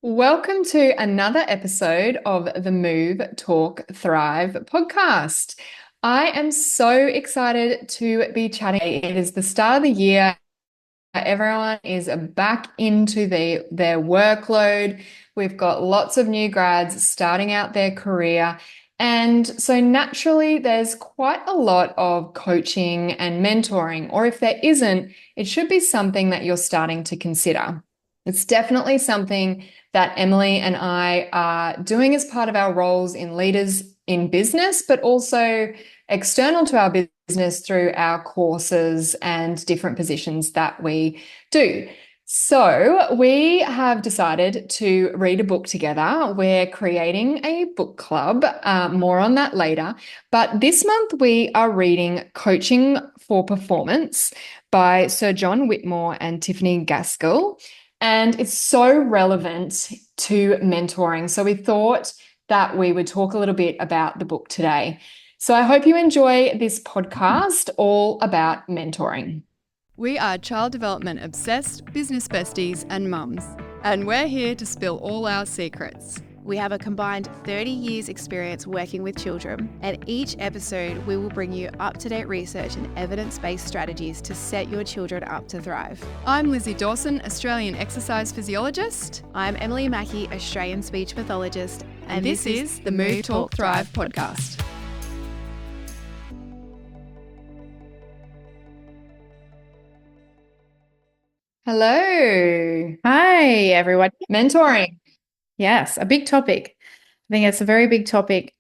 Welcome to another episode of the Move, Talk, Thrive podcast. I am so excited to be chatting. It is the start of the year. Everyone is back into their workload. We've got lots of new grads starting out their career. And so naturally, there's quite a lot of coaching and mentoring, or if there isn't, it should be something that you're starting to consider. It's definitely something that Emily and I are doing as part of our roles in leaders in business, but also external to our business through our courses and different positions that we do. So we have decided to read a book together. We're creating a book club, more on that later. But this month we are reading Coaching for Performance by Sir John Whitmore and Tiffany Gaskell. And it's so relevant to mentoring. So we thought that we would talk a little bit about the book today. So I hope you enjoy this podcast all about mentoring. We are child development obsessed, business besties, and mums, and we're here to spill all our secrets. We have a combined 30 years experience working with children, and each episode we will bring you up-to-date research and evidence-based strategies to set your children up to thrive. I'm Lizzy Dawson, Australian exercise physiologist. I'm Emily Mackey, Australian speech pathologist, and this is the Move, Talk, Thrive podcast. Hello. Hi, everyone. Mentoring. Yes, a big topic. I think it's a very big topic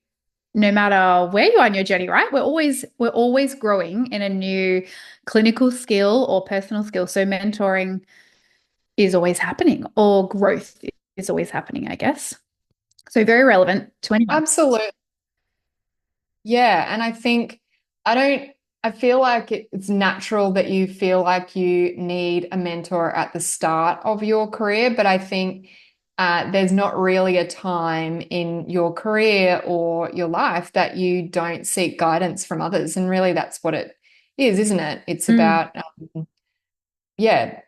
no matter where you are in your journey, right? We're always growing in a new clinical skill or personal skill. So mentoring is always happening, or growth is always happening, I guess. So very relevant to anyone. Absolutely. Yeah. And I feel like it's natural that you feel like you need a mentor at the start of your career, but I think there's not really a time in your career or your life that you don't seek guidance from others. And really that's what it is, isn't it? It's about, yeah,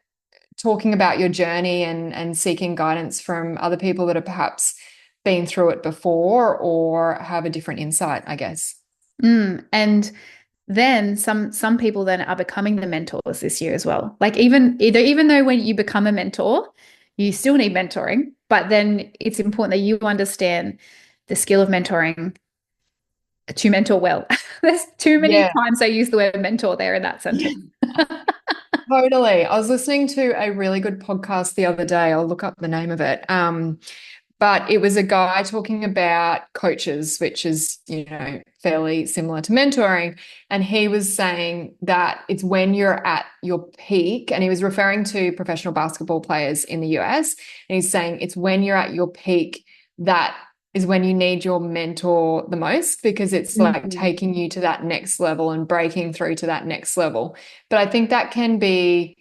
talking about your journey and seeking guidance from other people that have perhaps been through it before or have a different insight, I guess. And then some people then are becoming the mentors this year as well. Like even though when you become a mentor, you still need mentoring, but then it's important that you understand the skill of mentoring to mentor well. There's too many times I use the word mentor there in that sentence. Totally. I was listening to a really good podcast the other day. I'll look up the name of it. But it was a guy talking about coaches, which is, fairly similar to mentoring. And he was saying that it's when you're at your peak, and he was referring to professional basketball players in the US. And he's saying it's when you're at your peak that is when you need your mentor the most, because it's like taking you to that next level and breaking through to that next level. But I think that can be,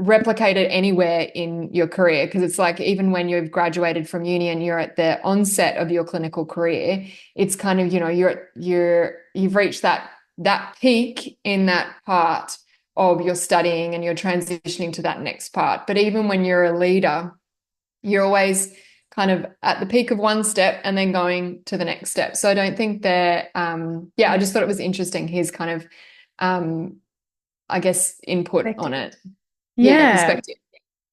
replicated anywhere in your career, because it's like even when you've graduated from uni and you're at the onset of your clinical career, it's kind of you've reached that peak in that part of your studying and you're transitioning to that next part. But even when you're a leader, you're always kind of at the peak of one step and then going to the next step. So I don't think that I just thought it was interesting, his kind of I guess input on it. Perspective.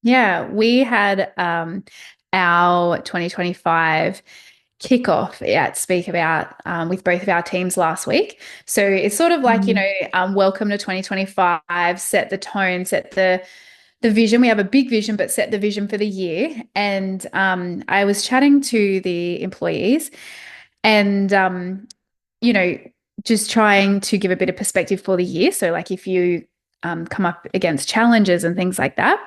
Yeah, we had our 2025 kickoff at Speak About with both of our teams last week. So it's sort of like, welcome to 2025, set the tone, set the vision. We have a big vision, but set the vision for the year. And I was chatting to the employees and, just trying to give a bit of perspective for the year. So like if you come up against challenges and things like that.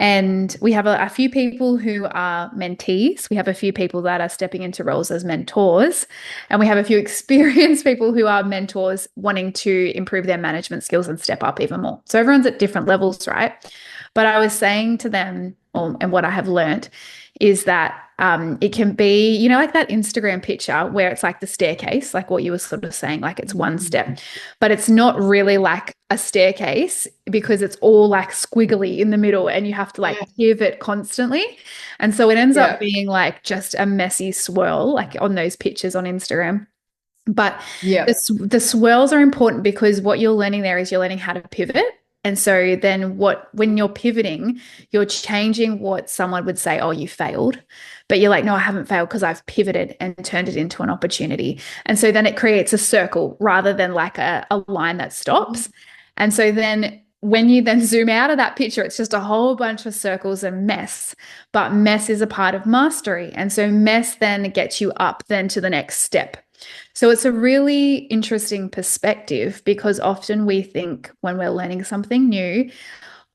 And we have a few people who are mentees. We have a few people that are stepping into roles as mentors. And we have a few experienced people who are mentors wanting to improve their management skills and step up even more. So everyone's at different levels, right? But I was saying to them, and what I have learnt is that it can be, like that Instagram picture where it's like the staircase, like what you were sort of saying, like it's one step, but it's not really like a staircase because it's all like squiggly in the middle and you have to like Yeah. pivot constantly. And so it ends up Yeah. being like just a messy swirl, like on those pictures on Instagram. But Yeah. the swirls are important because what you're learning there is you're learning how to pivot. And so then when you're pivoting, you're changing what someone would say, oh, you failed. But you're like, no, I haven't failed because I've pivoted and turned it into an opportunity. And so then it creates a circle rather than like a line that stops. And so then when you then zoom out of that picture, it's just a whole bunch of circles and mess. But mess is a part of mastery. And so mess then gets you up then to the next step. So it's a really interesting perspective because often we think when we're learning something new,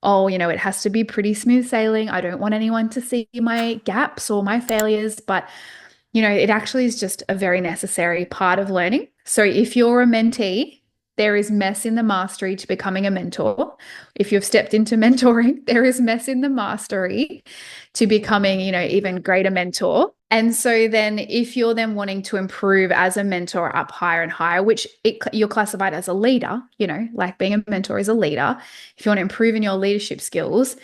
oh, it has to be pretty smooth sailing. I don't want anyone to see my gaps or my failures, but it actually is just a very necessary part of learning. So if you're a mentee, there is mess in the mastery to becoming a mentor. If you've stepped into mentoring, there is mess in the mastery to becoming, even greater mentor. And so then if you're then wanting to improve as a mentor up higher and higher, which you're classified as a leader, like being a mentor is a leader. If you want to improve in your leadership skills,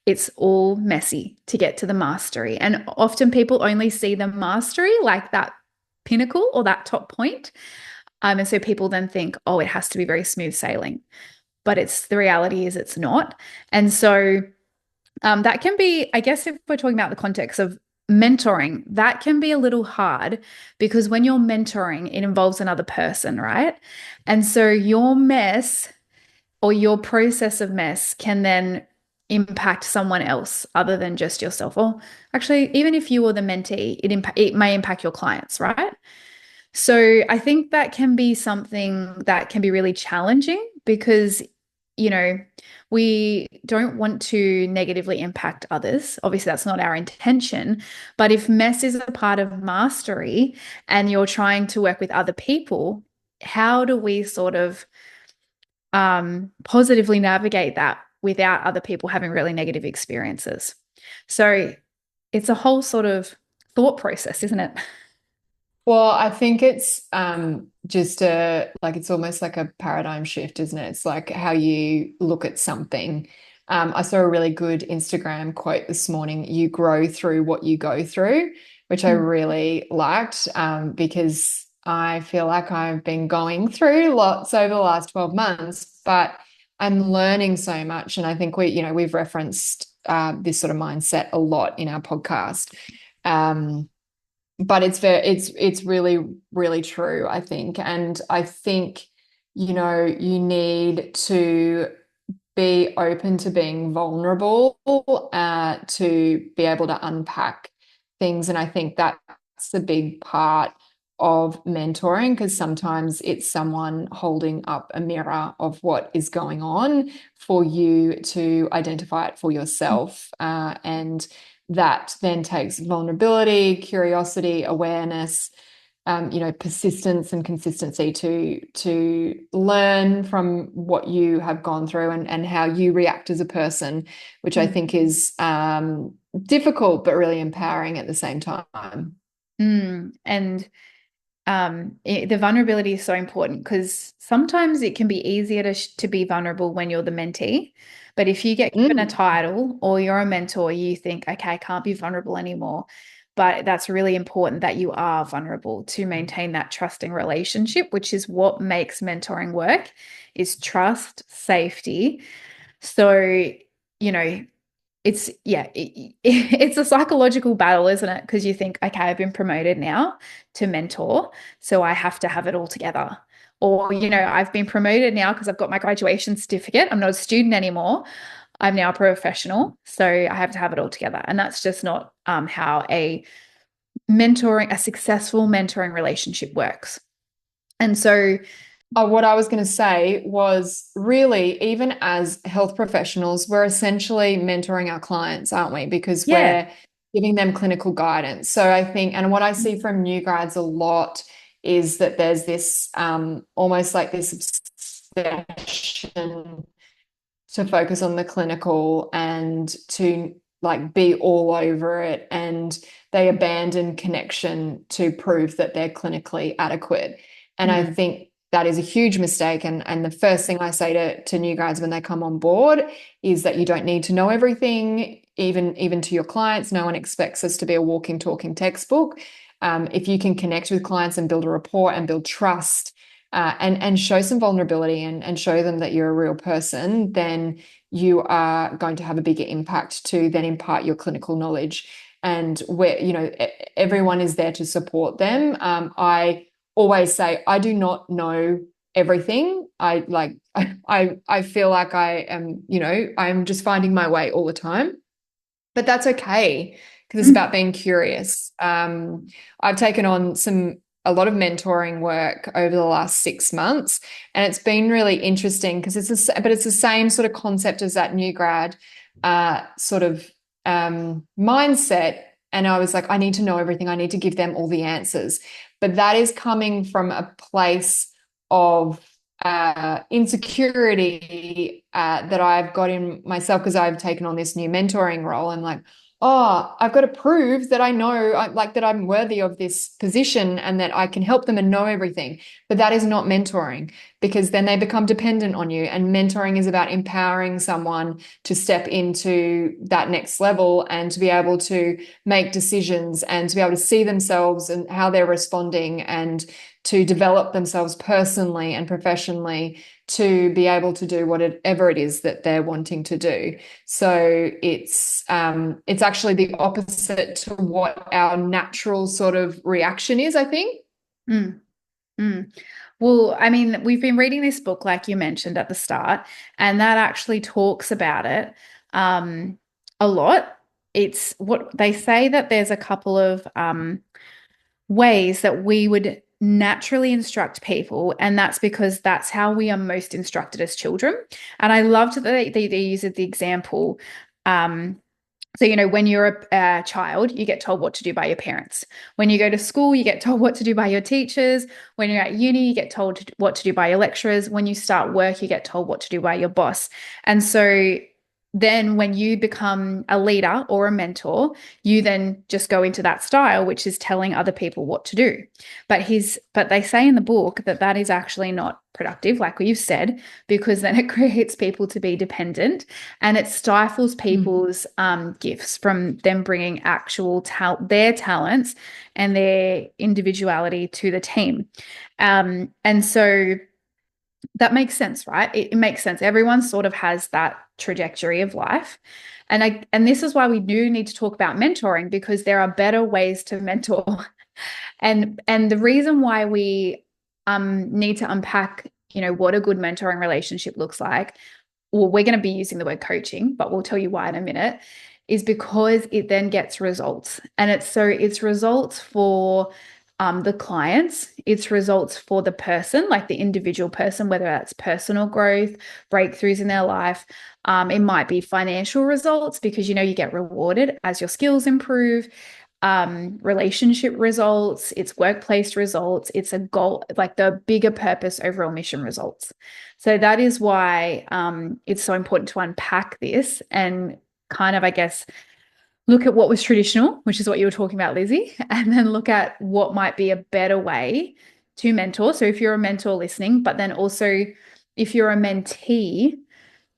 it's all messy to get to the mastery. And often people only see the mastery like that pinnacle or that top point. And so people then think, oh, it has to be very smooth sailing. But the reality is it's not. And so that can be, I guess, if we're talking about the context of mentoring, that can be a little hard because when you're mentoring, it involves another person, right? And so your mess or your process of mess can then impact someone else other than just yourself. Or actually, even if you were the mentee, it may impact your clients, right? So I think that can be something that can be really challenging because, you know, we don't want to negatively impact others. Obviously, that's not our intention. But if mess is a part of mastery and you're trying to work with other people, how do we sort of positively navigate that without other people having really negative experiences? So it's a whole sort of thought process, isn't it? Well, I think it's just it's almost like a paradigm shift, isn't it? It's like how you look at something. I saw a really good Instagram quote this morning. You grow through what you go through, which I really liked because I feel like I've been going through lots over the last 12 months, but I'm learning so much. And I think we've referenced this sort of mindset a lot in our podcast. But it's really, really true, I think. And I think, you need to be open to being vulnerable to be able to unpack things. And I think that's the big part of mentoring, because sometimes it's someone holding up a mirror of what is going on for you to identify it for yourself. And that then takes vulnerability, curiosity, awareness, persistence and consistency to learn from what you have gone through and how you react as a person, which I think is difficult but really empowering at the same time. And the vulnerability is so important because sometimes it can be easier to be vulnerable when you're the mentee. But if you get given a Mm. title or you're a mentor, you think, okay, I can't be vulnerable anymore. But that's really important that you are vulnerable to maintain that trusting relationship, which is what makes mentoring work, is trust, safety. So, you know, it's a psychological battle, isn't it? Because you think, okay, I've been promoted now to mentor, so I have to have it all together. Or, I've been promoted now because I've got my graduation certificate. I'm not a student anymore. I'm now a professional, so I have to have it all together. And that's just not how a successful mentoring relationship works. And so, What I was going to say was really, even as health professionals, we're essentially mentoring our clients, aren't we? Because yeah. we're giving them clinical guidance. So I think, and what I see from new grads a lot is that there's this almost like this obsession to focus on the clinical and to like be all over it and they abandon connection to prove that they're clinically adequate. And I Mm, think that is a huge mistake. And the first thing I say to new guys when they come on board is that you don't need to know everything, even to your clients. No one expects us to be a walking, talking textbook. If you can connect with clients and build a rapport and build trust, and show some vulnerability and show them that you're a real person, then you are going to have a bigger impact to then impart your clinical knowledge. And where, everyone is there to support them. I always say, I do not know everything. I feel like I am, I'm just finding my way all the time. But that's okay because it's mm, about being curious. I've taken on a lot of mentoring work over the last 6 months, and it's been really interesting because it's the same sort of concept as that new grad sort of mindset. And I was like, I need to know everything. I need to give them all the answers. But that is coming from a place of insecurity that I've got in myself because I've taken on this new mentoring role. I'm like, oh, I've got to prove that I know, like that I'm worthy of this position and that I can help them and know everything. But that is not mentoring because then they become dependent on you. And mentoring is about empowering someone to step into that next level and to be able to make decisions and to be able to see themselves and how they're responding and to develop themselves personally and professionally to be able to do whatever it is that they're wanting to do. So it's actually the opposite to what our natural sort of reaction is, I think. mm, mm. Well, I mean, we've been reading this book, like you mentioned at the start, and that actually talks about it a lot. It's what they say that there's a couple of ways that we would naturally instruct people, and that's because that's how we are most instructed as children. And I loved that they use the example. So, when you're a child, you get told what to do by your parents. When you go to school, you get told what to do by your teachers. When you're at uni, you get told what to do by your lecturers. When you start work, you get told what to do by your boss. And so then when you become a leader or a mentor, you then just go into that style, which is telling other people what to do. But they say in the book that that is actually not productive, like you've said, because then it creates people to be dependent and it stifles people's gifts from them bringing their talents and their individuality to the team. And so that makes sense, right? It makes sense. Everyone sort of has that trajectory of life. And this is why we do need to talk about mentoring, because there are better ways to mentor. And the reason why we need to unpack, what a good mentoring relationship looks like, well, we're going to be using the word coaching, but we'll tell you why in a minute, is because it then gets results. And it's results for the clients, it's results for the person, like the individual person, whether that's personal growth, breakthroughs in their life. It might be financial results because you get rewarded as your skills improve, relationship results, it's workplace results, it's a goal, like the bigger purpose, overall mission results. So that is why it's so important to unpack this and kind of, I guess, look at what was traditional, which is what you were talking about, Lizzy, and then look at what might be a better way to mentor. So if you're a mentor listening, but then also if you're a mentee,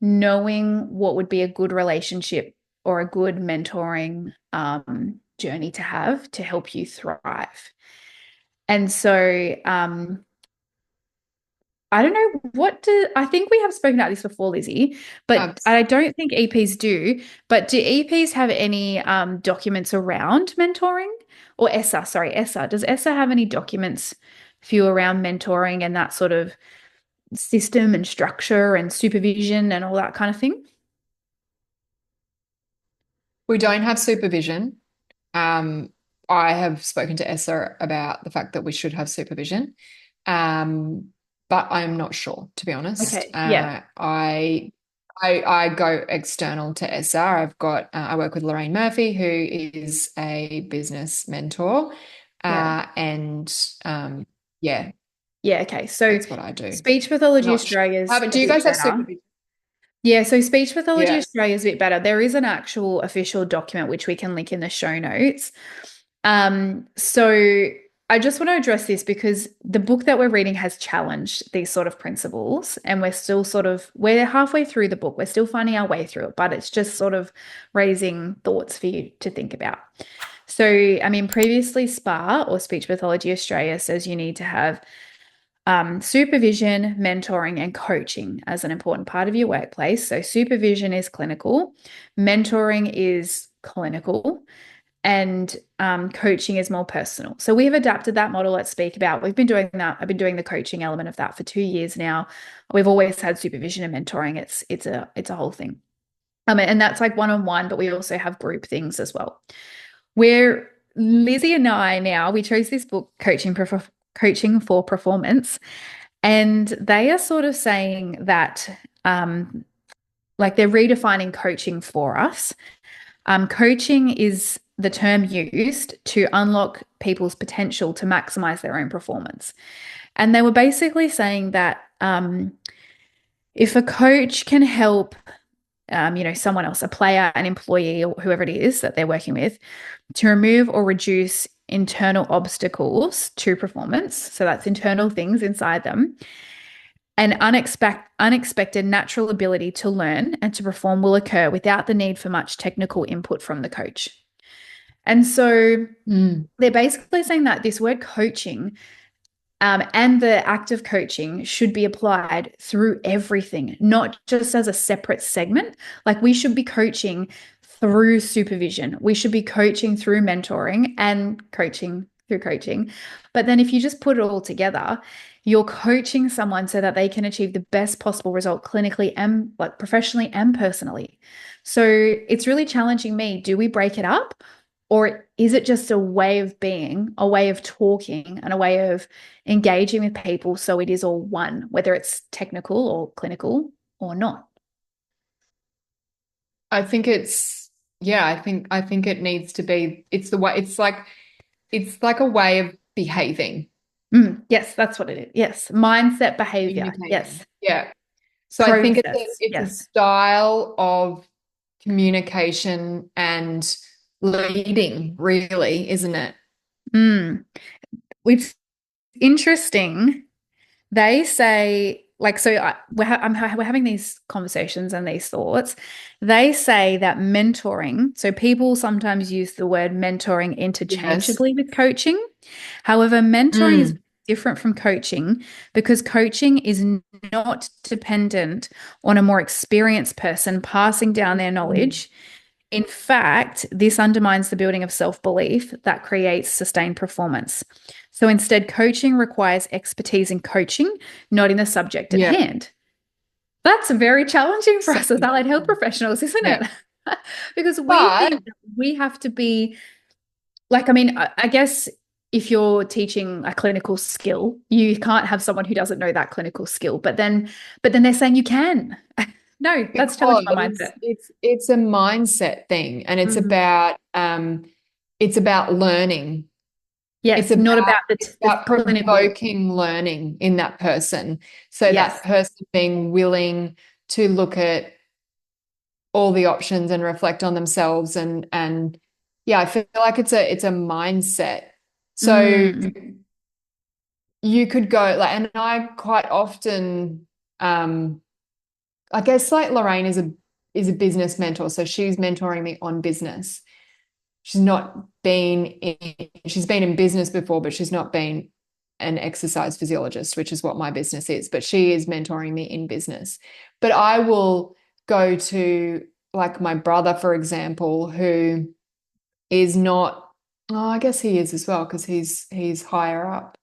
knowing what would be a good relationship or a good mentoring journey to have to help you thrive. And so I don't know I think we have spoken about this before, Lizzy, but Abs- I don't think EPs do. But do EPs have any documents around mentoring, or ESSA? Sorry, ESSA. Does ESSA have any documents for you around mentoring and that sort of system and structure and supervision and all that kind of thing? we don't have supervision. Um, I have spoken to Essa about the fact that we should have supervision, um, but I'm not sure, to be honest. Okay. Yeah. I go external to Essa. I work with Lorraine Murphy, who is a business mentor, Yeah. and yeah, Yeah. Okay. So that's what I do. Speech Pathology Not sure. Australia is But a do you bit guys have better. supervision? Yeah, so Speech Pathology Yeah. Australia is a bit better. There is an actual official document which we can link in the show notes. So I just want to address this because the book that we're reading has challenged these sort of principles, and we're halfway through the book. We're still finding our way through it, but it's just sort of raising thoughts for you to think about. So, I mean, previously SPA or Speech Pathology Australia says you need to have supervision, mentoring, and coaching as an important part of your workplace. So, supervision is clinical, mentoring is clinical, and coaching is more personal. So, we've adapted that model. Let's speak about. We've been doing that. I've been doing the coaching element of that for 2 years now. We've always had supervision and mentoring. It's a whole thing. And that's like one-on-one, but we also have group things as well. Where Lizzy and I now, we chose this book, Coaching for Performance, and they are sort of saying that, like they're redefining coaching for us. Coaching is the term used to unlock people's potential to maximize their own performance. And they were basically saying that if a coach can help, someone else, a player, an employee, or whoever it is that they're working with, to remove or reduce internal obstacles to performance. So that's internal things inside them. An unexpected natural ability to learn and to perform will occur without the need for much technical input from the coach. And so they're basically saying that this word coaching and the act of coaching should be applied through everything, not just as a separate segment. Like we should be coaching through supervision. We should be coaching through mentoring and coaching through coaching. But then if you just put it all together, you're coaching someone so that they can achieve the best possible result clinically and like professionally and personally. So it's really challenging me. Do we break it up? Or is it just a way of being, a way of talking, and a way of engaging with people so it is all one, whether it's technical or clinical or not? I think it's yeah, I think it needs to be it's the way it's like a way of behaving, Yes, that's what it is. Yes. Mindset, behavior. Yes. communicating. Yeah. So I think it's a Process. it's a Yes. style of communication and leading, really, isn't it? Mm. It's interesting. They say, like, so we're having these conversations and these thoughts. They say that mentoring, so people sometimes use the word mentoring Yes. interchangeably with coaching. However, mentoring is Mm. different from coaching because coaching is not dependent on a more experienced person passing down their knowledge. In fact, this undermines the building of self-belief that creates sustained performance. So instead, coaching requires expertise in coaching, not in the subject at Yeah. hand. That's very challenging for So, us as allied health professionals, isn't yeah. it? Because we But think that we have to be like, I mean, I guess if you're teaching a clinical skill, you can't have someone who doesn't know that clinical skill. But then they're saying you can. No, that's challenging my because mindset. it's a mindset thing, and Mm. it's about learning. It's Yes, not about about it's the about clinical. provoking learning in that person. So that Yes. person being willing to look at all the options and reflect on themselves and yeah, I feel like it's a mindset. So Mm. you could go like, and I quite often I guess like Lorraine is a business mentor, so she's mentoring me on business. She's been in business before, but she's not been an exercise physiologist, which is what my business is, but she is mentoring me in business. But I will go to like my brother, for example, who is not, oh, I guess he is as well, because he's higher up,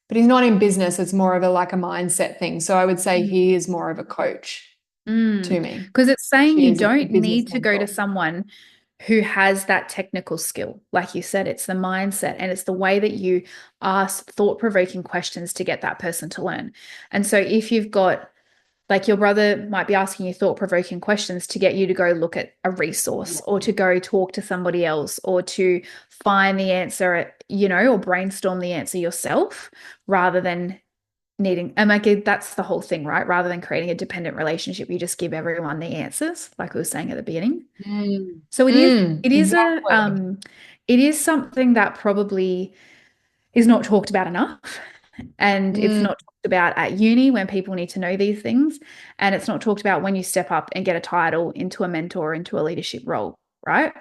but he's not in business. It's more of a like a mindset thing. So I would say he is more of a coach Mm. to me. Because it's saying She you is a don't business need to go to mentor. someone who has that technical skill. Like you said, it's the mindset and it's the way that you ask thought-provoking questions to get that person to learn. And so if you've got like your brother might be asking you thought-provoking questions to get you to go look at a resource or to go talk to somebody else or to find the answer, or brainstorm the answer yourself rather than needing, and like that's the whole thing, right? Rather than creating a dependent relationship, you just give everyone the answers, like we were saying at the beginning. Mm. So Mm, it is exactly. it is something that probably is not talked about enough. And it's Mm, not talked about at uni when people need to know these things. And it's not talked about when you step up and get a title into a mentor, into a leadership role, right?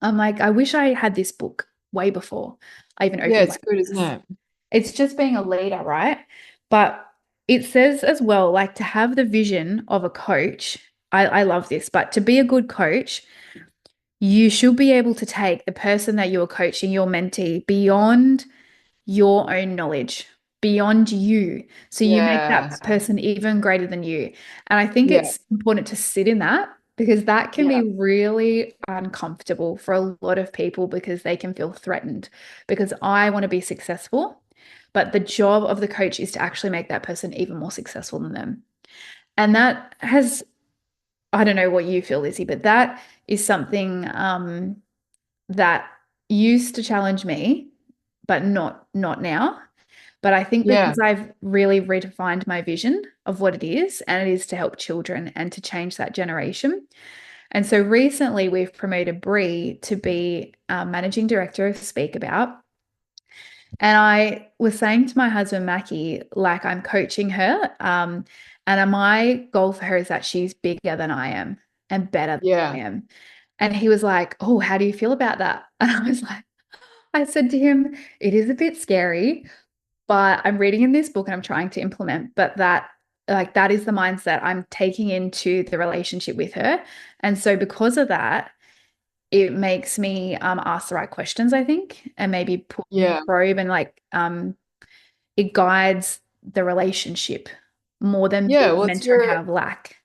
I'm like, I wish I had this book way before I even yeah, opened it's my good, isn't business. it? It's just being a leader, right? But it says as well, like to have the vision of a coach. I love this, but to be a good coach, you should be able to take the person that you're coaching, your mentee, beyond your own knowledge, beyond you. So you make Yeah. that person even greater than you. And I think Yeah. it's important to sit in that because that can Yeah. be really uncomfortable for a lot of people because they can feel threatened. Because I want to be successful, but the job of the coach is to actually make that person even more successful than them. And that has, I don't know what you feel, Lizzie, but that is something that used to challenge me, but not now. But I think Yeah. because I've really redefined my vision of what it is, and it is to help children and to change that generation. And so recently we've promoted Bree to be managing director of Speak About. And I was saying to my husband, Mackie, like I'm coaching her. And my goal for her is that she's bigger than I am and better than Yeah. I am. And he was like, oh, how do you feel about that? And I was like, I said to him, it is a bit scary, but I'm reading in this book and I'm trying to implement, but that is the mindset I'm taking into the relationship with her. And so because of that, it makes me ask the right questions, I think, and maybe Yeah. probe and it guides the relationship more than Yeah. being Well, a it's mentor your, out of lack.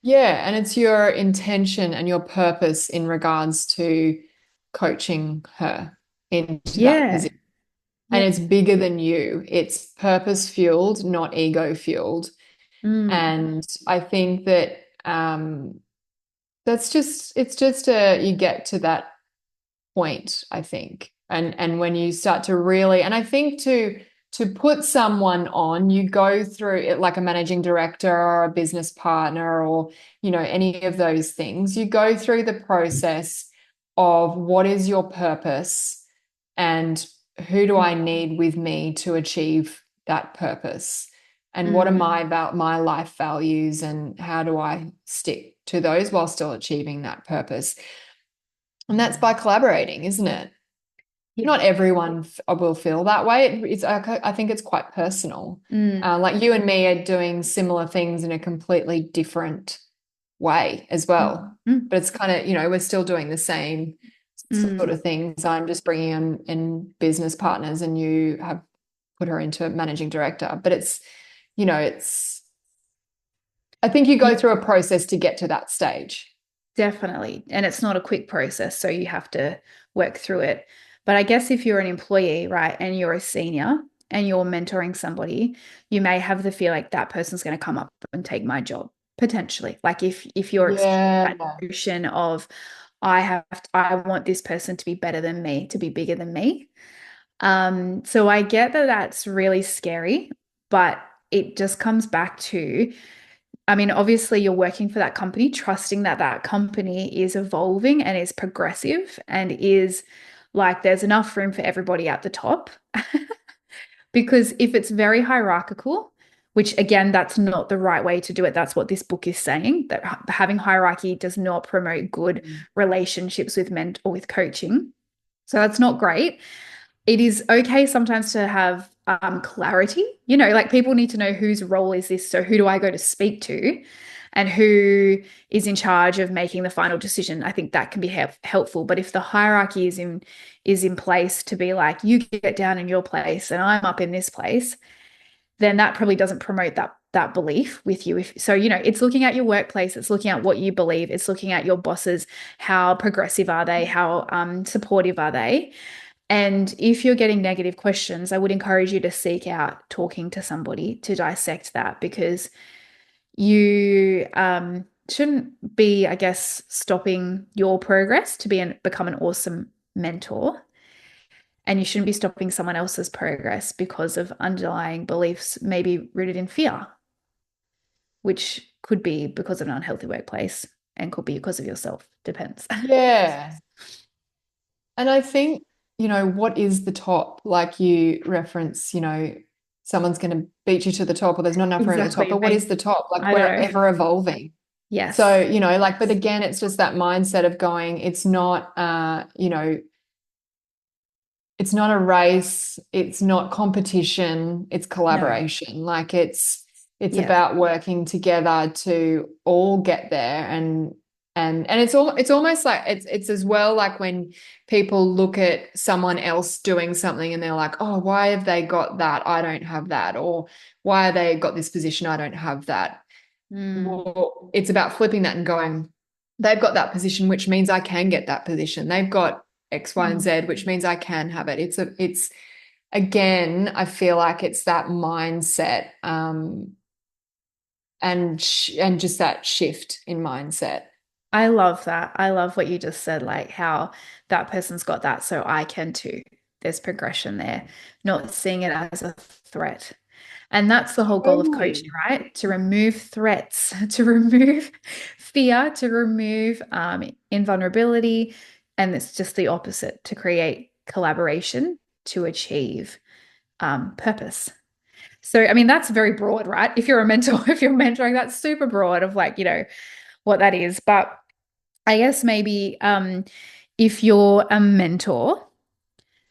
yeah, and it's your intention and your purpose in regards to coaching her into that Yeah. position. And Yeah. it's bigger than you. It's purpose fueled, not ego fueled. Mm, And I think that that's just it's just a you get to that point, I think. And when you start to really, and I think to put someone on, you go through it like a managing director or a business partner or, any of those things. You go through the process of what is your purpose and who do I need with me to achieve that purpose? And what are mm. my life values and how do I stick to those while still achieving that purpose? And that's by collaborating, isn't it? Yeah. Not everyone will feel that way. I think it's quite personal. Mm, Like you and me are doing similar things in a completely different way as mm, well. mm, But it's kind of, we're still doing the same sort mm. of things. I'm just bringing in business partners and you have put her into managing director. But it's, I think you Yeah. go through a process to get to that stage. Definitely. And it's not a quick process, so you have to work through it. But I guess if you're an employee, right, and you're a senior and you're mentoring somebody, you may have the feel like that person's going to come up and take my job, potentially. Like if you're expecting Yeah. that notion of I want this person to be better than me, to be bigger than me. So I get that that's really scary, but it just comes back to I mean, obviously, you're working for that company, trusting that that company is evolving and is progressive and is like there's enough room for everybody at the top. Because if it's very hierarchical, which again, that's not the right way to do it. That's what this book is saying, that having hierarchy does not promote good relationships with men or with coaching. So that's not great. It is okay sometimes to have clarity. Like people need to know whose role is this. So who do I go to speak to and who is in charge of making the final decision? I think that can be helpful. But if the hierarchy is in place to be like, you get down in your place and I'm up in this place, then that probably doesn't promote that belief with you. It's looking at your workplace, it's looking at what you believe, it's looking at your bosses, how progressive are they, how supportive are they, and if you're getting negative questions, I would encourage you to seek out talking to somebody to dissect that because you shouldn't be, I guess, stopping your progress to become an awesome mentor. And you shouldn't be stopping someone else's progress because of underlying beliefs, maybe rooted in fear, which could be because of an unhealthy workplace and could be because of yourself. Depends. Yeah. And I think, what is the top? Like you reference, someone's going to beat you to the top or there's not enough room at the top. Exactly. But what is the top? Like I we're know. ever evolving. So, Yes. like, but again, it's just that mindset of going, it's not, it's not a race, it's not competition, it's No. collaboration. Like it's Yeah. about working together to all get there and it's almost like it's as well like when people look at someone else doing something and they're like, "Oh, why have they got that? I don't have that." Or why have they got this position? I don't have that. Mm. Well, it's about flipping that and going, they've got that position, which means I can get that position. They've got X, Y, and Mm. Z, which means I can have it. It's again, I feel like it's that mindset, and just that shift in mindset. I love that. I love what you just said, like how that person's got that, so I can too. There's progression there, not seeing it as a threat. And that's the whole goal of coaching, Totally. right? To remove threats, to remove fear, to remove invulnerability. And it's just the opposite, to create collaboration to achieve purpose. So, I mean, that's very broad, right? If you're a mentor, if you're mentoring, that's super broad of like, what that is. But I guess maybe if you're a mentor,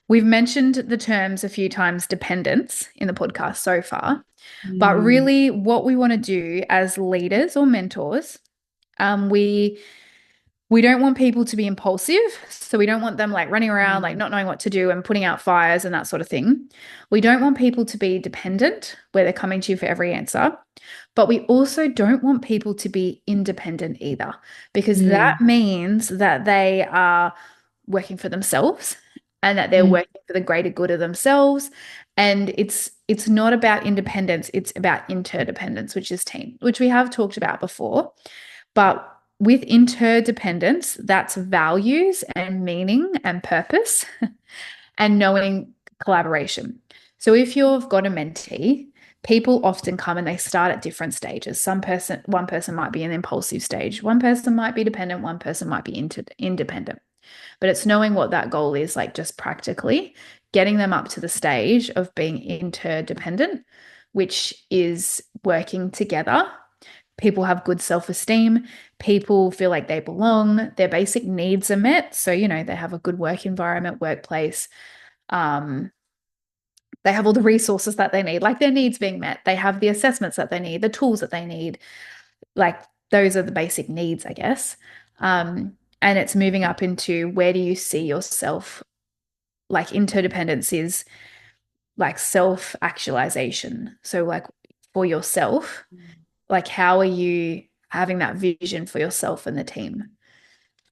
we've mentioned the terms a few times, dependence, in the podcast so far. But Mm, really, what we want to do as leaders or mentors, we don't want people to be impulsive. So we don't want them like running around, like mm, not knowing what to do and putting out fires and that sort of thing. We don't want people to be dependent, where they're coming to you for every answer. But we also don't want people to be independent either, because that mm, means that they are working for themselves and that they're mm. working for the greater good of themselves. And it's not about independence, it's about interdependence, which is team, which we have talked about before. But with interdependence, that's values and meaning and purpose and knowing collaboration. So if you've got a mentee, people often come and they start at different stages. One person might be in the impulsive stage, one person might be dependent, one person might be independent. But it's knowing what that goal is, like just practically getting them up to the stage of being interdependent, which is working together. People have good self-esteem. People feel like they belong. Their basic needs are met. So, they have a good work environment, workplace. Um, they have all the resources that they need, like their needs being met. They have the assessments that they need, the tools that they need. Like those are the basic needs, I guess. And it's moving up into, where do you see yourself? Like interdependence is like self-actualization. So like for yourself, like how are you having that vision for yourself and the team?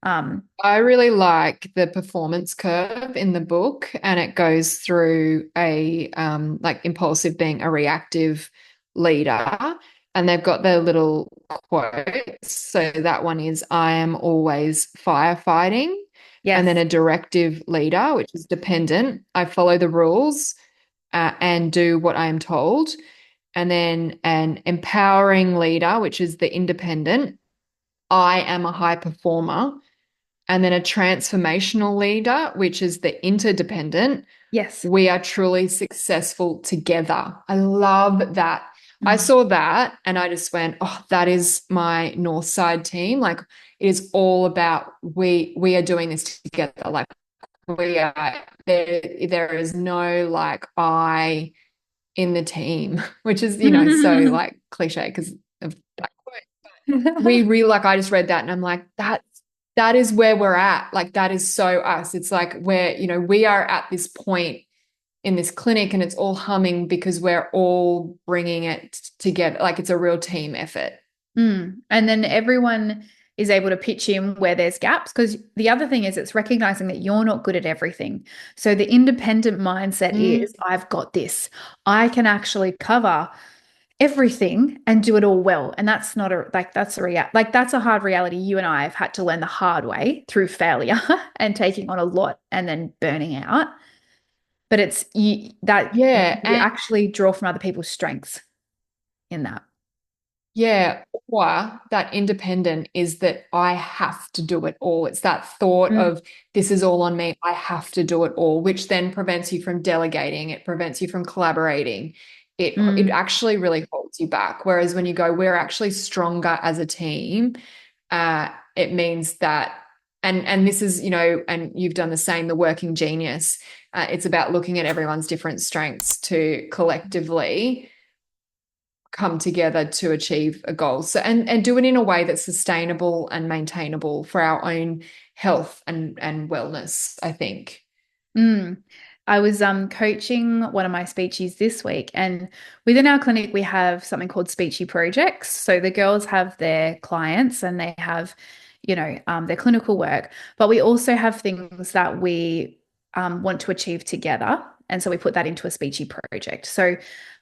Um, I really like the performance curve in the book, and it goes through a like impulsive being a reactive leader, and they've got their little quotes. So that one is, "I am always firefighting," and then yes, a directive leader, which is dependent. I follow the rules and do what I am told, and then an empowering leader, which is the independent. I am a high performer, and then a transformational leader, which is the interdependent. yes. We are truly successful together. I love that. I Mm. saw that and I just went, oh, that is my North Side team. Like it is all about we are doing this together. Like we are there is no like I in the team, which is, so like cliche because of that quote. We really like I just read that and I'm like, that is where we're at. Like that is so us. It's like where, we are at this point in this clinic and it's all humming because we're all bringing it together. Like it's a real team effort. And then everyone is able to pitch in where there's gaps, because the other thing is it's recognizing that you're not good at everything. So the independent mindset Mm. is, I've got this. I can actually cover everything and do it all well. And that's not a like that's a that's a hard reality you and I have had to learn the hard way through failure and taking on a lot and then burning out. but it's you that Yeah. you actually draw from other people's strengths in that. Yeah, or that independent is that I have to do it all. It's that thought Mm, of this is all on me. I have to do it all, which then prevents you from delegating. It prevents you from collaborating. It mm, actually really holds you back. Whereas when you go, we're actually stronger as a team, it means that, and this is, and you've done the same, the working genius. It's about looking at everyone's different strengths to collectively come together to achieve a goal. So and do it in a way that's sustainable and maintainable for our own health and wellness, I think. mm. I was coaching one of my speechies this week, and within our clinic we have something called speechy projects. So the girls have their clients and they have, their clinical work, but we also have things that we want to achieve together, and so we put that into a speechy project. So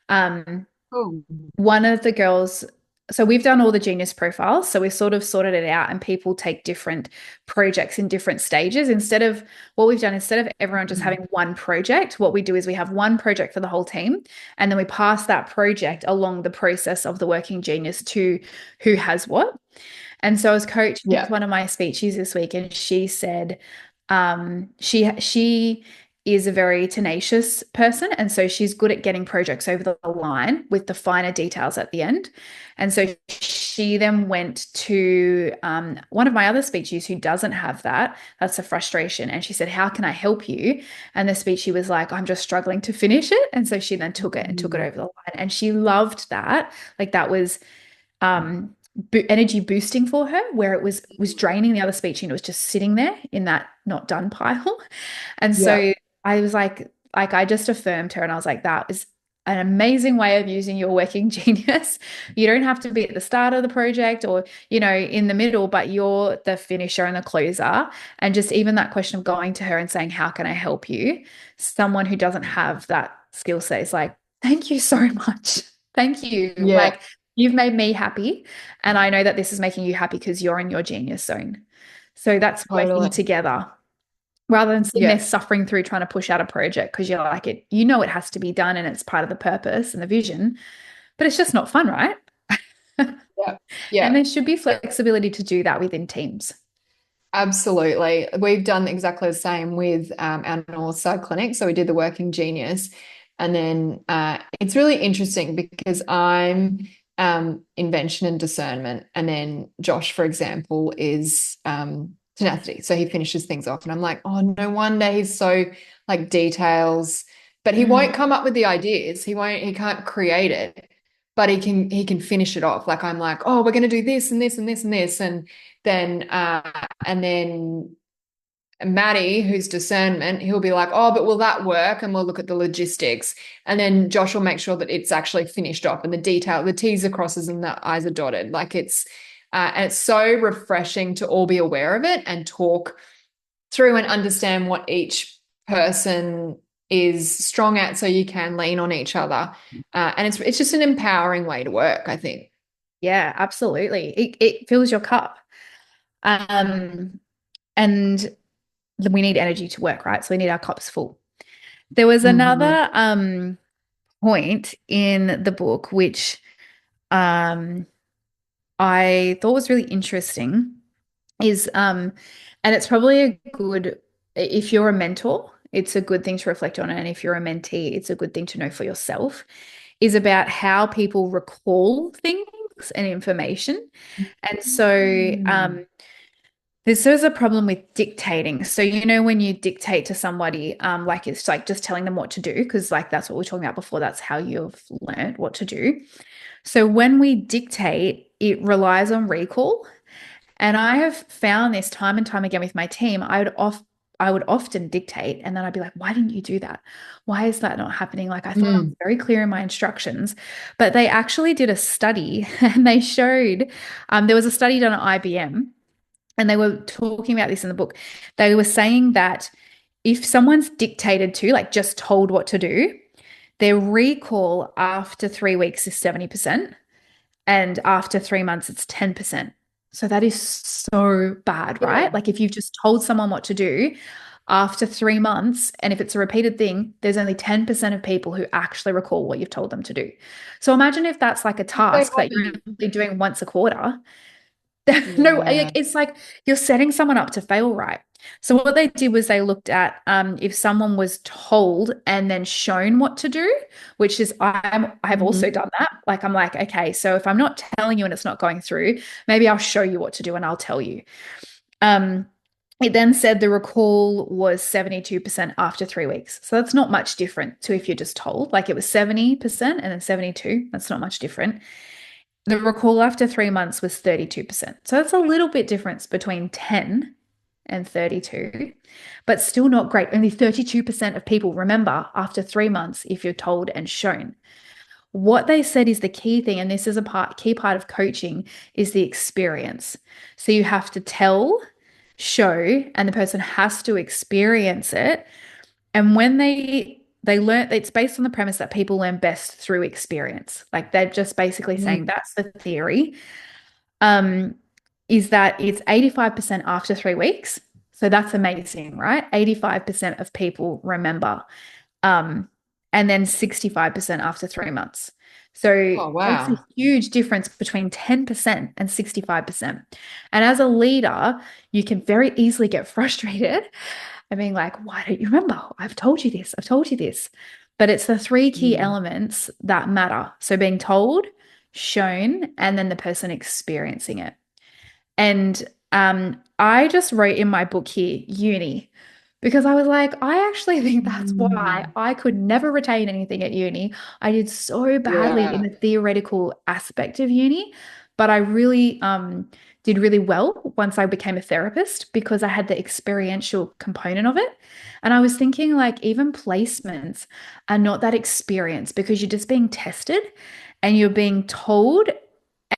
um, Oh, one of the girls, so we've done all the genius profiles, so we've sort of sorted it out, and people take different projects in different stages. Instead of what we've done, instead of everyone just having one project, what we do is we have one project for the whole team, and then we pass that project along the process of the working genius to who has what. And so I was coaching yeah. one of my speeches this week, and she said, she is a very tenacious person, and so she's good at getting projects over the line with the finer details at the end. And so she then went to one of my other speeches who doesn't have that. That's a frustration, and she said, "How can I help you?" And the speech, she was like, "I'm just struggling to finish it." And so she then took it and took it over the line, and she loved that. Like that was energy boosting for her, where it was draining the other speech and it was just sitting there in that not done pile. And Yeah. so I was like I just affirmed her, and I was like, that is an amazing way of using your working genius. You don't have to be at the start of the project or, in the middle, but you're the finisher and the closer. And just even that question of going to her and saying, "How can I help you?" Someone who doesn't have that skill set is like, "Thank you so much. Thank you. Yeah, Like, you've made me happy. And I know that this is making you happy because you're in your genius zone." So that's working totally. together rather than sitting there Yeah, suffering through trying to push out a project because you're like it has to be done and it's part of the purpose and the vision, but it's just not fun, right? yeah, And yeah. there should be flexibility to do that within teams. Absolutely. We've done exactly the same with our North Side clinic. So we did the working genius. And then it's really interesting because I'm invention and discernment. And then Josh, for example, is tenacity. So he finishes things off. And I'm like, oh, no wonder he's so like details, but he Mm. won't come up with the ideas. He can't create it, but he can finish it off. Like I'm like, oh, we're going to do this and this and this and this. And then Maddie, who's discernment, he'll be like, oh, but will that work? And we'll look at the logistics. And then Josh will make sure that it's actually finished off and the T's are crosses and the I's are dotted. And it's so refreshing to all be aware of it and talk through and understand what each person is strong at so you can lean on each other. And it's just an empowering way to work, I think. Yeah, absolutely. It fills your cup. Um, and we need energy to work, right? So we need our cups full. There was Mhm. another point in the book which um, I thought was really interesting is and it's probably a good if you're a mentor, it's a good thing to reflect on, and if you're a mentee, it's a good thing to know for yourself, is about how people recall things and information. And so Mm. this is a problem with dictating. So, when you dictate to somebody, like it's like just telling them what to do, because like that's what we were talking about before. That's how you've learned what to do. So when we dictate, it relies on recall. And I have found this time and time again with my team. I would often dictate and then I'd be like, why didn't you do that? Why is that not happening? Like I thought I was Mm. very clear in my instructions. But they actually did a study and they showed there was a study done at IBM, and they were talking about this in the book. They were saying that if someone's dictated to, like just told what to do, their recall after 3 weeks is 70%. And after 3 months, it's 10%. So that is so bad, right? Yeah. Like if you've just told someone what to do, after 3 months, and if it's a repeated thing, there's only 10% of people who actually recall what you've told them to do. So imagine if that's like a So task that you're happy. only doing once a quarter. No, Yeah. it's like you're setting someone up to fail, right? So what they did was they looked at if someone was told and then shown what to do, which is I've also Mhm. done that. Like I'm like, okay, so if I'm not telling you and it's not going through, maybe I'll show you what to do and I'll tell you. Um, it then said the recall was 72% after 3 weeks. So that's not much different to if you're just told. Like it was 70% and then 72. That's not much different. The recall after 3 months was 32%. So that's a little bit difference between 10 and 32, but still not great. Only 32% of people remember after 3 months if you're told and shown. What they said is the key thing, and this is key part of coaching, is the experience. So you have to tell, show, and the person has to experience it. And when they learn, it's based on the premise that people learn best through experience. Like they're just basically saying Mm. that's the theory. Um, is that it's 85% after 3 weeks. So that's amazing, right? 85% of people remember. Um, and then 65% after 3 months. So Oh, that's a wow. huge difference between 10% and 65%. And as a leader, you can very easily get frustrated and being like, why don't you remember? I've told you this. I've told you this. But it's the three key Mm. elements that matter. So being told, shown, and then the person experiencing it. And I just wrote in my book here, uni, because I was like, I actually think that's why Mm. I could never retain anything at uni. I did so badly in Yeah. the theoretical aspect of uni, but I really did really well once I became a therapist because I had the experiential component of it. And I was thinking, like, even placements are not that experience because you're just being tested and you're being told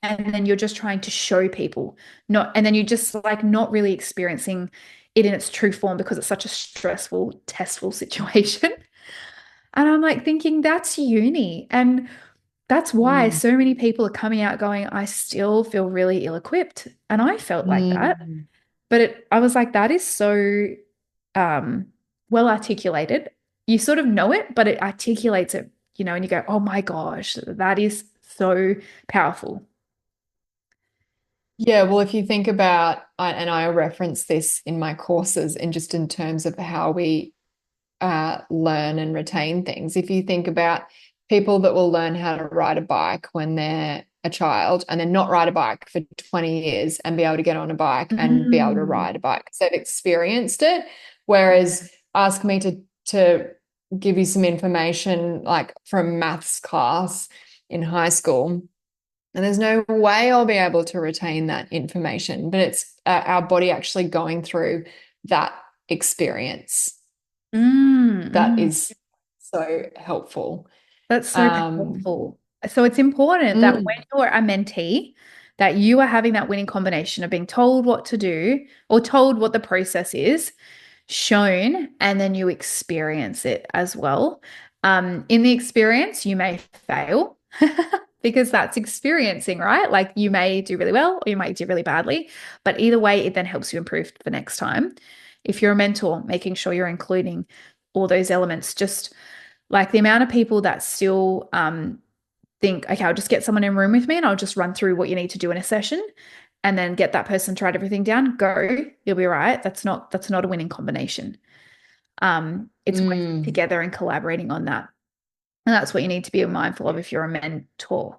and then you're just trying to show people not and then you're just like not really experiencing it in its true form because it's such a stressful testful situation. And I'm like thinking that's uni, and that's why Mm. so many people are coming out going, I still feel really ill-equipped, and I felt like that. Mm. But I was like, that is so um well articulated. You sort of know it, but it articulates it, and you go, oh my gosh, that is so powerful. Yeah, well, if you think about, and I reference this in my courses, and just in terms of how we learn and retain things. If you think about people that will learn how to ride a bike when they're a child and then not ride a bike for 20 years and be able to get on a bike and be able to Mm. ride a bike because they've experienced it. Whereas ask me to give you some information like from maths class in high school, and there's no way I'll be able to retain that information, but it's our body actually going through that experience Mm, that mm. is so helpful. That's so Um, powerful. So it's important that when mm, you're a mentee, that you are having that winning combination of being told what to do or told what the process is, shown, and then you experience it as well. In the experience, you may fail because that's experiencing, right? Like you may do really well or you might do really badly, but either way, it then helps you improve for next time. If you're a mentor, making sure you're including all those elements, just like the amount of people that still think, okay, I'll just get someone in a room with me and I'll just run through what you need to do in a session and then get that person to write everything down, go, you'll be right. That's not a winning combination. It's working mm. together and collaborating on that. And that's what you need to be mindful of if you're a mentor.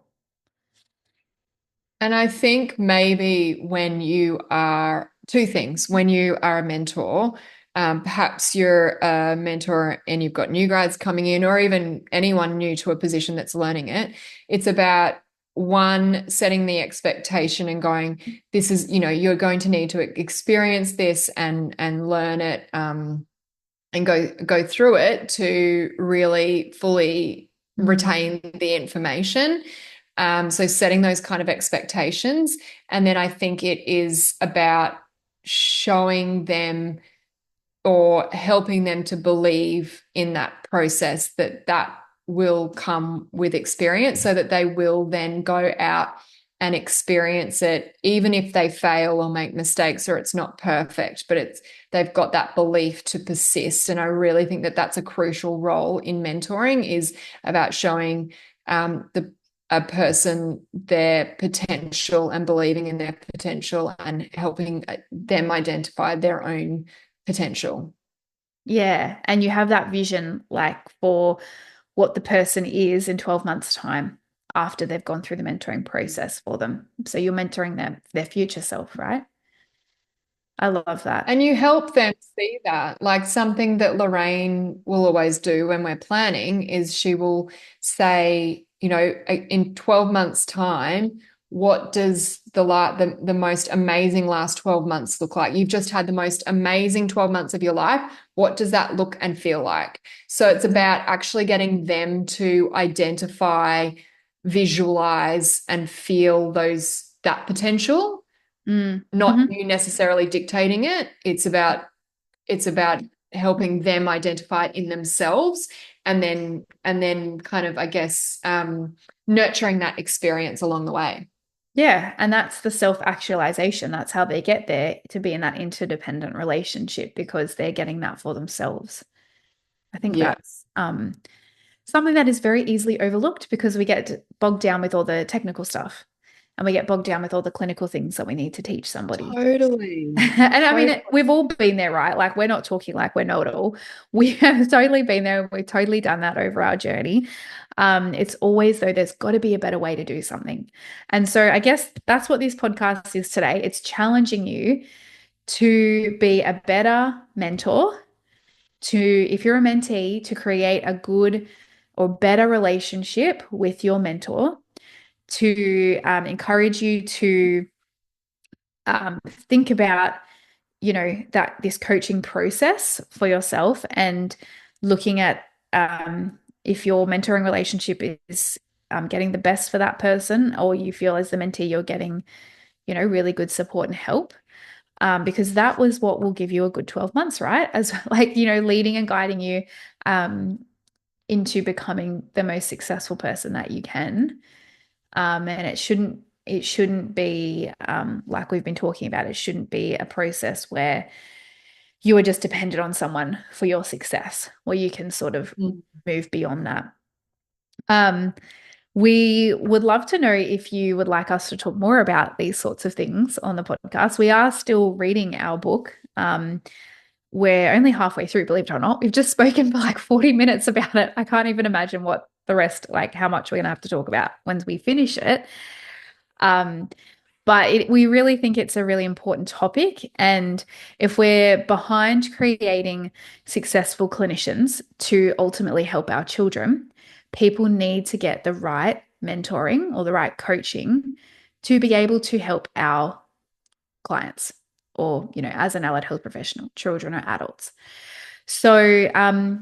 And I think maybe when you are two things, when you are a mentor, perhaps you're a mentor and you've got new grads coming in, or even anyone new to a position that's learning it. It's about one, setting the expectation and going, this is, you're going to need to experience this and learn it, and go through it to really fully Mm. retain the information. So setting those kind of expectations. And then I think it is about showing them or helping them to believe in that process that will come with experience so that they will then go out and experience it, even if they fail or make mistakes or it's not perfect, but they've got that belief to persist. And I really think that that's a crucial role in mentoring, is about showing a person their potential and believing in their potential and helping them identify their own potential. Yeah. And you have that vision like for what the person is in 12 months' time after they've gone through the mentoring process for them. So you're mentoring their future self, right? I love that. And you help them see that. Like, something that Lorraine will always do when we're planning is she will say, in 12 months' time, what does the most amazing last 12 months look like? You've just had the most amazing 12 months of your life. What does that look and feel like? So it's about actually getting them to identify, visualize, and feel that potential, Mm. not Mhm. you necessarily dictating it. It's about helping them identify it in themselves, and then kind of, I guess, nurturing that experience along the way. Yeah. And that's the self-actualization. That's how they get there, to be in that interdependent relationship, because they're getting that for themselves. I think Yeah, that's something that is very easily overlooked because we get bogged down with all the technical stuff and we get bogged down with all the clinical things that we need to teach somebody. totally. And I Totally. mean, we've all been there, right? Like, we're not talking like we're know-it-all. We have totally been there. We've totally done that over our journey. It's always, though, there's got to be a better way to do something. And so I guess that's what this podcast is today. It's challenging you to be a better mentor, to, if you're a mentee, to create a good or better relationship with your mentor, to encourage you to think about, that this coaching process for yourself, and looking at if your mentoring relationship is getting the best for that person, or you feel as the mentee you're getting, really good support and help. Because that was what will give you a good 12 months, right? As like, leading and guiding you into becoming the most successful person that you can. And it shouldn't be like we've been talking about. It shouldn't be a process where you are just dependent on someone for your success, where you can sort of Mm. move beyond that. Um, we would love to know if you would like us to talk more about these sorts of things on the podcast. We are still reading our book. We're only halfway through, believe it or not. We've just spoken for like 40 minutes about it. I can't even imagine what the rest, like how much we're going to have to talk about once we finish it. Um, but we really think it's a really important topic. And if we're behind creating successful clinicians to ultimately help our children, people need to get the right mentoring or the right coaching to be able to help our clients, or, as an allied health professional, children or adults. So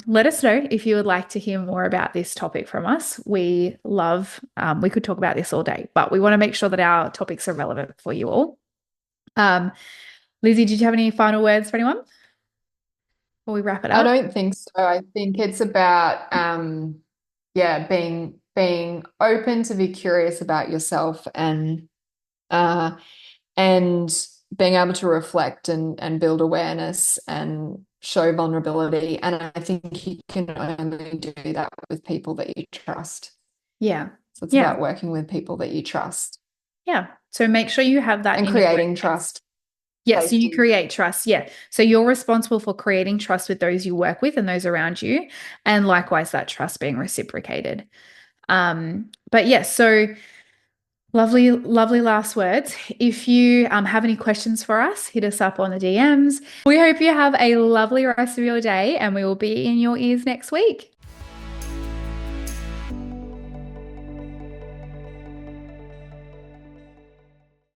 let us know if you would like to hear more about this topic from us. We could talk about this all day, but we want to make sure that our topics are relevant for you all. Lizzy, did you have any final words for anyone before we wrap it I up? don't think so. I think it's about yeah, being open to be curious about yourself, uh and being able to reflect and build awareness and show vulnerability. And I think you can only do that with people that you trust. Yeah. So it's Yeah. about working with people that you trust Yeah. So make sure you have that and in your creating process. trust, Yes, so you safety. create trust. Yeah. So you're responsible for creating trust with those you work with and those around you. And likewise, that trust being reciprocated. But yes, so lovely, lovely last words. If you have any questions for us, hit us up on the DMs. We hope you have a lovely rest of your day, and we will be in your ears next week.